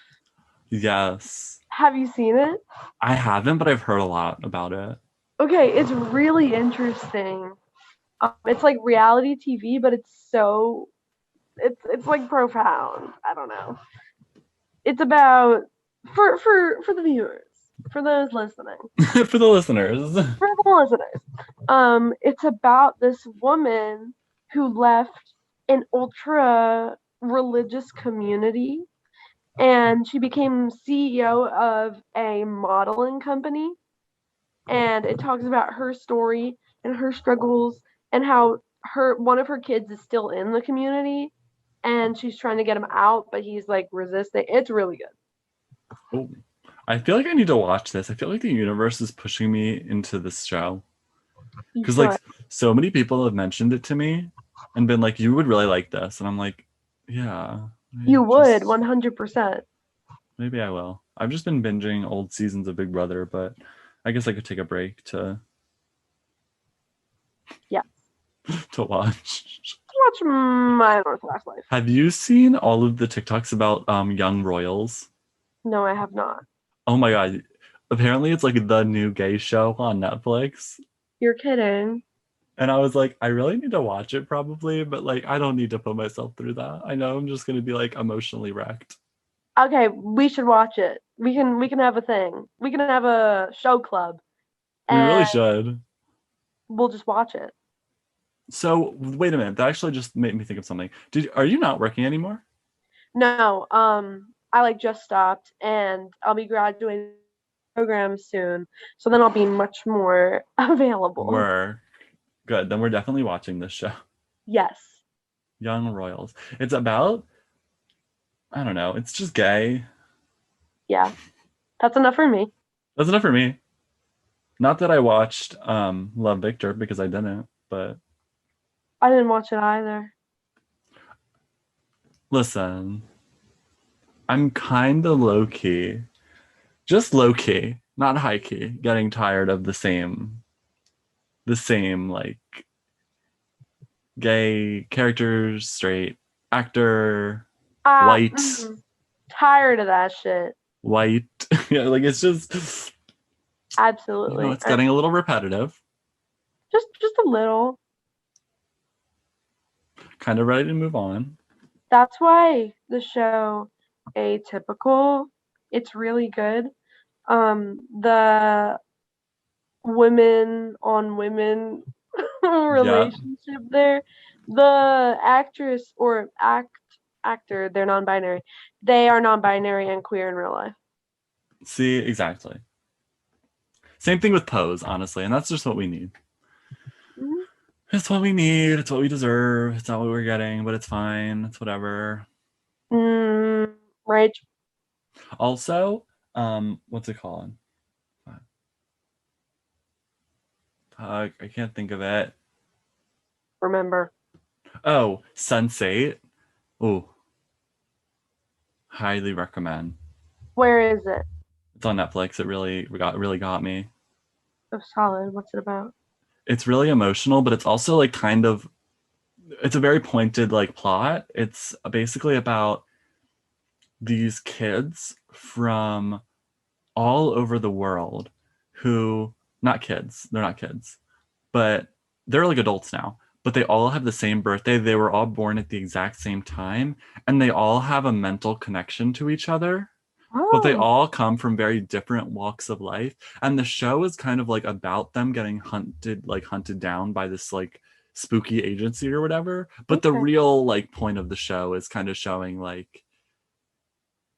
S1: Yes,
S2: Have you seen it?
S1: I haven't, but I've heard a lot about it.
S2: Okay, it's really interesting. It's like reality TV, but it's like profound. I don't know. It's about for the viewers, for those listening,
S1: For the listeners.
S2: for the listeners. It's about this woman who left an ultra religious community and she became CEO of a modeling company. And it talks about her story and her struggles and how her one of her kids is still in the community and she's trying to get him out, but he's like resisting. It's really good.
S1: Oh, I feel like I need to watch this. I feel like the universe is pushing me into this show
S2: You
S1: because like
S2: should.
S1: so many people have mentioned it to me and been like, "You would really like this," and I'm like, "Yeah,
S2: You would 100%.
S1: maybe I will." I've just been binging old seasons of Big Brother, but I guess I could take a break to
S2: Yeah.
S1: to watch.
S2: watch My Unorthodox Life.
S1: Have you seen all of the TikToks about young royals?
S2: No, I have not.
S1: Oh my god. Apparently it's like the new gay show on Netflix.
S2: You're kidding.
S1: And I was like, I really need to watch it probably, but like I don't need to put myself through that. I know I'm just gonna be like emotionally wrecked.
S2: Okay, we should watch it. We can have a thing. We can have a show club,
S1: We really
S2: and
S1: should.
S2: we'll just watch it.
S1: So wait a minute, that actually just made me think of something. Are you not working anymore?
S2: No, I like just stopped, and I'll be graduating program soon, so then I'll be much more available.
S1: We're good. Then we're definitely watching this show.
S2: Yes.
S1: Young Royals. It's about, I don't know, it's just gay.
S2: Yeah. That's enough for me.
S1: That's enough for me. Not that I watched Love Victor because I didn't, but
S2: I didn't watch it either.
S1: listen, I'm kind of low key, just low key, not high key, getting tired of the same like gay characters, straight actor, white,
S2: Tired of that shit.
S1: white. Yeah, like it's just,
S2: Absolutely.
S1: it's getting a little repetitive.
S2: Just a little.
S1: Kind of ready to move on.
S2: That's why the show Atypical, it's really good. The women on women relationship there. The actress or actor, they're non-binary. They are non-binary and queer in real life.
S1: See, exactly. Same thing with Pose, honestly, and that's just what we need.
S2: Mm-hmm.
S1: It's what we need. It's what we deserve. It's not what we're getting, but it's fine. It's whatever.
S2: Right.
S1: Also, what's it called? I can't think of it.
S2: Remember.
S1: Oh, Sense8. Oh, highly recommend.
S2: Where is it?
S1: It's on Netflix. It really got me.
S2: Oh, solid. What's it about?
S1: It's really emotional, but it's also like kind of, it's a very pointed like plot. It's basically about these kids from all over the world who, they're not kids, but they're like adults now, but they all have the same birthday. They were all born at the exact same time, and they all have a mental connection to each other. But they all come from very different walks of life. And the show is kind of like about them getting hunted down by this like spooky agency or whatever. But the real like point of the show is kind of showing like,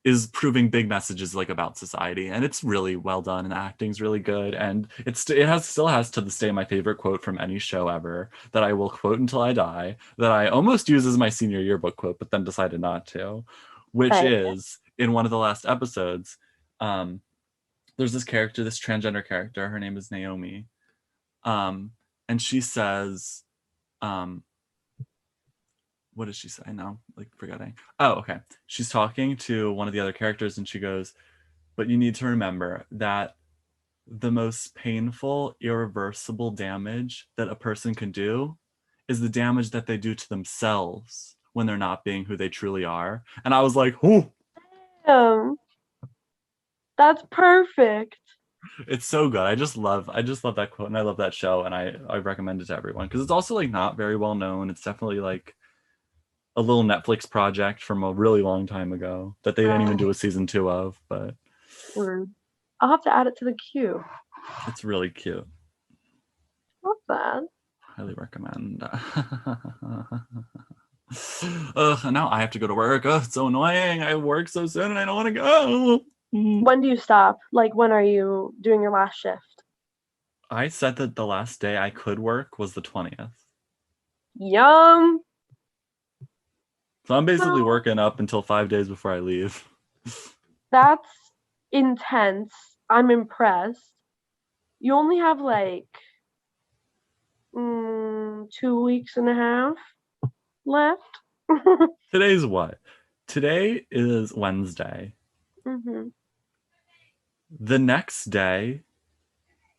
S1: is proving big messages like about society, and it's really well done, and the acting's really good, and still has to this day my favorite quote from any show ever that I will quote until I die, that I almost used as my senior yearbook quote but then decided not to, which is in one of the last episodes. There's this character, this transgender character, her name is Naomi, and she says, what does she say now? Like forgetting. Oh, okay. She's talking to one of the other characters and she goes, but you need to remember that the most painful, irreversible damage that a person can do is the damage that they do to themselves when they're not being who they truly are. And I was like, "Ooh,
S2: that's perfect."
S1: It's so good. I just love that quote, and I love that show, and I recommend it to everyone because it's also like not very well known. It's definitely like a little Netflix project from a really long time ago that they didn't even do a season 2 of, but
S2: I'll have to add it to the queue.
S1: It's really cute.
S2: Not bad.
S1: Highly recommend. Ugh, now I have to go to work. Ugh, it's so annoying. I work so soon and I don't want to go.
S2: When do you stop? Like, when are you doing your last shift?
S1: I said that the last day I could work was the 20th.
S2: Yum.
S1: So I'm basically working up until 5 days before I leave.
S2: That's intense. I'm impressed. You only have like 2 weeks and a half left.
S1: Today's what? Today is Wednesday.
S2: Mm-hmm.
S1: The next day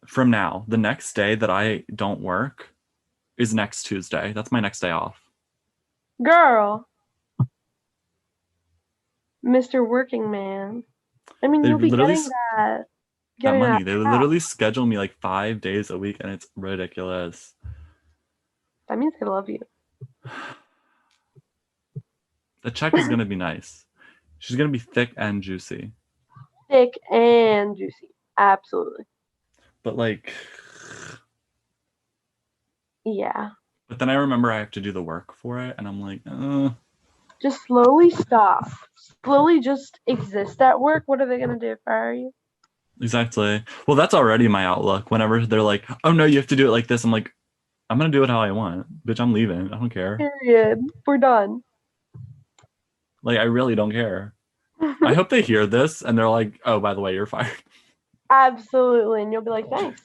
S1: from now, the next day that I don't work is next Tuesday. That's my next day off.
S2: Girl, Mr. Working Man. I mean,
S1: They
S2: you'll be
S1: literally that
S2: getting that
S1: money. They
S2: pass.
S1: literally schedule me like 5 days a week, and it's ridiculous.
S2: That means they love you.
S1: The check is gonna be nice. She's gonna be thick and juicy.
S2: Thick and juicy. Absolutely.
S1: But like,
S2: Yeah.
S1: but then I remember I have to do the work for it, and I'm like,
S2: Just slowly stop. Slowly just exist at work. What are they going to do? Fire you?
S1: exactly. Well, that's already my outlook. Whenever they're like, oh no, you have to do it like this, I'm like, I'm gonna do it how I want. Bitch, I'm leaving. I don't care.
S2: Period. We're done.
S1: Like, I really don't care. I hope they hear this and they're like, oh, by the way, you're fired.
S2: Absolutely. And you'll be like, thanks.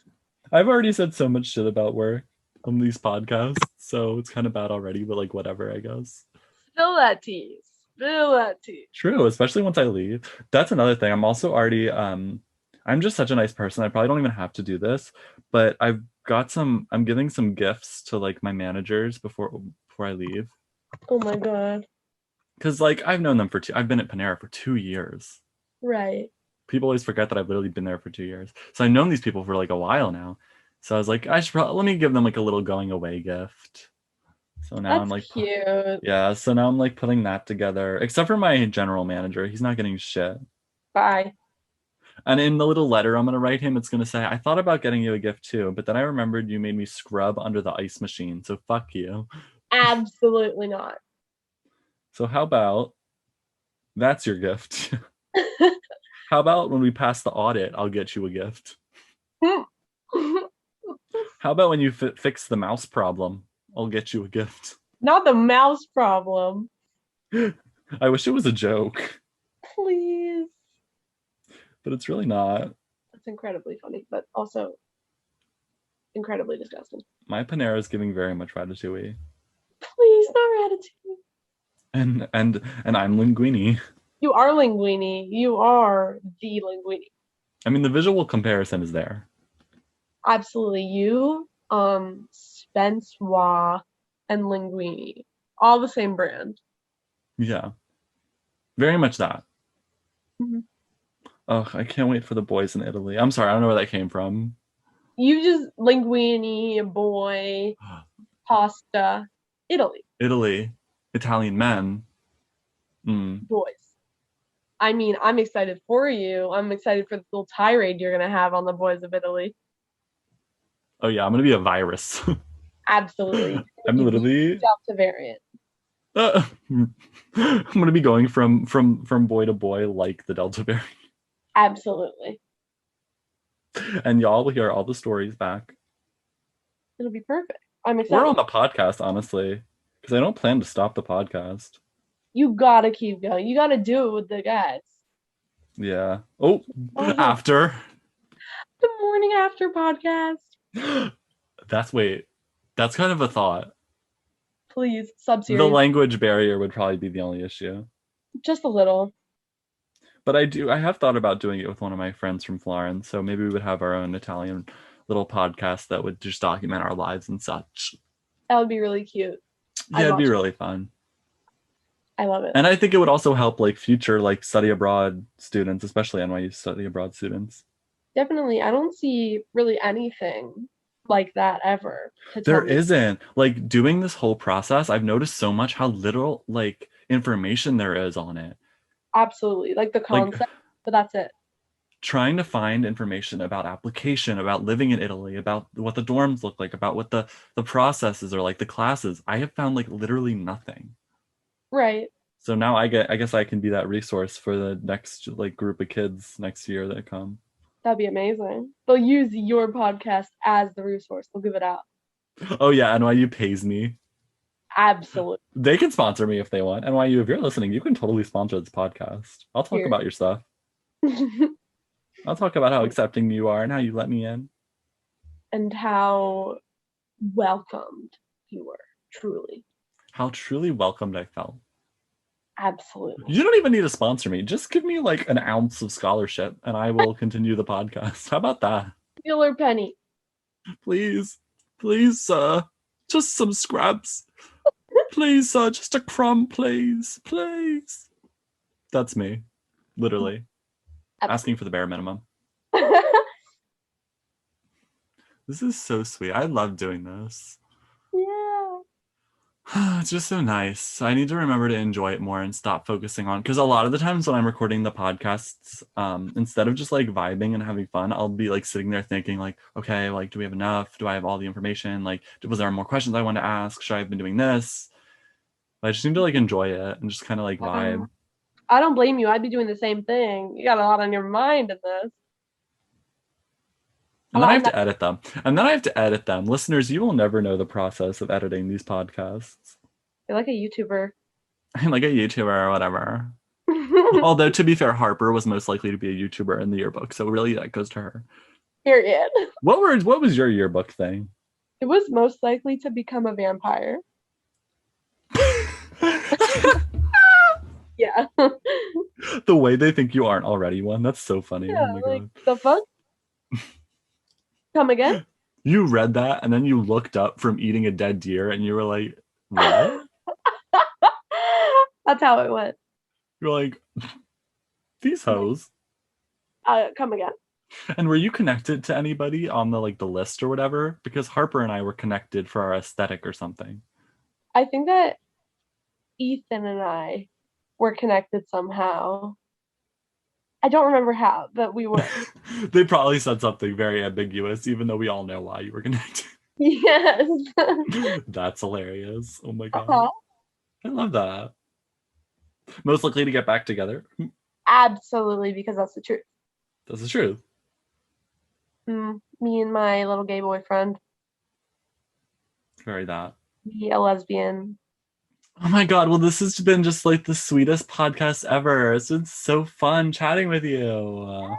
S1: I've already said so much shit about work on these podcasts, so it's kind of bad already, but like, whatever, I guess.
S2: Spill that tea. Spill that tea.
S1: True, especially once I leave. That's another thing. I'm also already, I'm just such a nice person. I probably don't even have to do this, but I'm giving some gifts to like my managers before I leave.
S2: Oh my God.
S1: Because like I've known them I've been at Panera for 2 years.
S2: Right.
S1: People always forget that I've literally been there for 2 years. So I've known these people for like a while now. So I was like, let me give them like a little going away gift. So now
S2: That's
S1: I'm like,
S2: cute.
S1: yeah. So now I'm like putting that together. Except for my general manager, he's not getting shit.
S2: Bye.
S1: And in the little letter I'm gonna write him, it's gonna say, I thought about getting you a gift too, but then I remembered you made me scrub under the ice machine. So fuck you.
S2: Absolutely not.
S1: So how about that's your gift? How about when we pass the audit, I'll get you a gift? How about when you fix the mouse problem, I'll get you a gift?
S2: Not the mouse problem.
S1: I wish it was a joke,
S2: Please.
S1: but it's really not.
S2: That's incredibly funny, but also incredibly disgusting.
S1: My Panera is giving very much ratatouille.
S2: Please, not ratatouille.
S1: And I'm linguine.
S2: You are linguine. You are the linguine.
S1: I mean, the visual comparison is there.
S2: Absolutely. You, Spensois, and linguine. All the same brand.
S1: Yeah. Very much that.
S2: Mm-hmm.
S1: Oh, I can't wait for the boys in Italy. I'm sorry, I don't know where that came from.
S2: You just linguine, boy, pasta, Italy.
S1: Italy, Italian men.
S2: Boys. I mean, I'm excited for you. I'm excited for the little tirade you're gonna have on the boys of Italy.
S1: Oh yeah, I'm gonna be a virus.
S2: Absolutely.
S1: I'm literally
S2: Delta variant.
S1: I'm gonna be going from boy to boy like the Delta variant.
S2: Absolutely.
S1: And y'all will hear all the stories back.
S2: It'll be perfect. I'm excited.
S1: We're on the podcast, honestly, because I don't plan to stop the podcast.
S2: You gotta keep going. You gotta do it with the guys.
S1: Yeah. Oh, after.
S2: The morning after podcast.
S1: That's kind of a thought.
S2: Please, sub-series.
S1: The language barrier would probably be the only issue.
S2: Just a little.
S1: But I have thought about doing it with one of my friends from Florence, so maybe we would have our own Italian little podcast that would just document our lives and such.
S2: That would be really cute.
S1: Yeah, it'd be really fun.
S2: I love it.
S1: And I think it would also help like future like study abroad students, especially NYU study abroad students.
S2: Definitely. I don't see really anything like that ever.
S1: There isn't. Like doing this whole process, I've noticed so much how little like information there is on it.
S2: Absolutely. Like the concept, but that's it.
S1: Trying to find information about application, about living in Italy, about what the dorms look like, about what the processes are like, the classes. I have found like literally nothing.
S2: Right.
S1: So now I guess I can be that resource for the next like group of kids next year that come.
S2: That'd be amazing. They'll use your podcast as the resource. They'll give it out.
S1: Oh yeah, NYU pays me.
S2: Absolutely.
S1: They can sponsor me if they want. NYU, if you're listening, you can totally sponsor this podcast. I'll talk about your stuff. I'll talk about how accepting you are and how you let me in.
S2: And how welcomed you were, truly.
S1: How truly welcomed I felt.
S2: Absolutely.
S1: You don't even need to sponsor me. Just give me like an ounce of scholarship and I will continue the podcast. How about that?
S2: Bill or penny.
S1: Please, just some scraps. Please, sir, just a crumb, please. Please. That's me. Literally. Asking for the bare minimum. This is so sweet. I love doing this.
S2: Yeah.
S1: It's just so nice. I need to remember to enjoy it more and stop focusing on, because a lot of the times when I'm recording the podcasts, instead of just like vibing and having fun, I'll be like sitting there thinking like, okay, like, do we have enough? Do I have all the information? Like, was there more questions I want to ask? Should I have been doing this? I just need to like enjoy it and just kind of like vibe.
S2: I don't blame you. I'd be doing the same thing. You got a lot on your mind in this.
S1: And then I have to edit them. And then I have to edit them. Listeners, you will never know the process of editing these podcasts.
S2: You're like a YouTuber.
S1: I'm like a YouTuber or whatever. Although, to be fair, Harper was most likely to be a YouTuber in the yearbook. So really, that goes to her.
S2: Period.
S1: What was your yearbook thing?
S2: It was most likely to become a vampire. Yeah.
S1: The way they think you aren't already one. That's so funny.
S2: Yeah,
S1: oh my
S2: like,
S1: god.
S2: the fuck? Come again?
S1: You read that and then you looked up from eating a dead deer and you were like, what?
S2: That's how it went.
S1: You're like, these hoes.
S2: Come again.
S1: And were you connected to anybody on the like the list or whatever? Because Harper and I were connected for our aesthetic or something.
S2: I think that Ethan and I were connected somehow. I don't remember how, but we were.
S1: They probably said something very ambiguous, even though we all know why you were connected.
S2: Yes.
S1: That's hilarious. Oh my god.
S2: Uh-huh.
S1: I love that. Most likely to get back together.
S2: Absolutely, because that's the truth.
S1: That's the truth.
S2: Me and my little gay boyfriend.
S1: Very that.
S2: Me, a lesbian.
S1: Oh my god, well, this has been just like the sweetest podcast ever. It's been so fun chatting with you.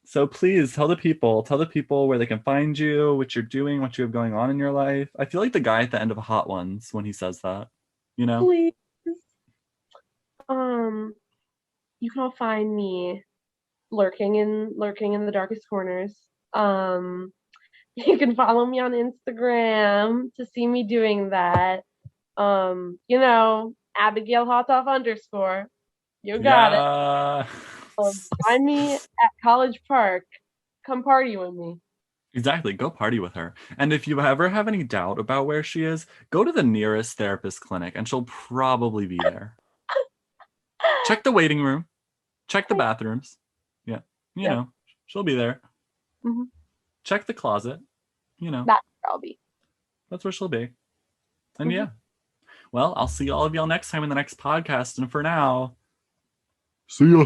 S1: So please tell the people where they can find you, what you're doing, what you have going on in your life. I feel like the guy at the end of Hot Ones when he says that, you know?
S2: Please. You can all find me lurking in the darkest corners. You can follow me on Instagram to see me doing that. Abigail Hawtof _ You got it. Find me at College Park. Come party with me.
S1: Exactly. Go party with her. And if you ever have any doubt about where she is, go to the nearest therapist clinic and she'll probably be there. Check the waiting room. Check the bathrooms. Yeah. You know, she'll be there.
S2: Mm-hmm.
S1: Check the closet. You know.
S2: That's where I'll be.
S1: That's where she'll be. And yeah. Well, I'll see all of y'all next time in the next podcast. And for now, see ya.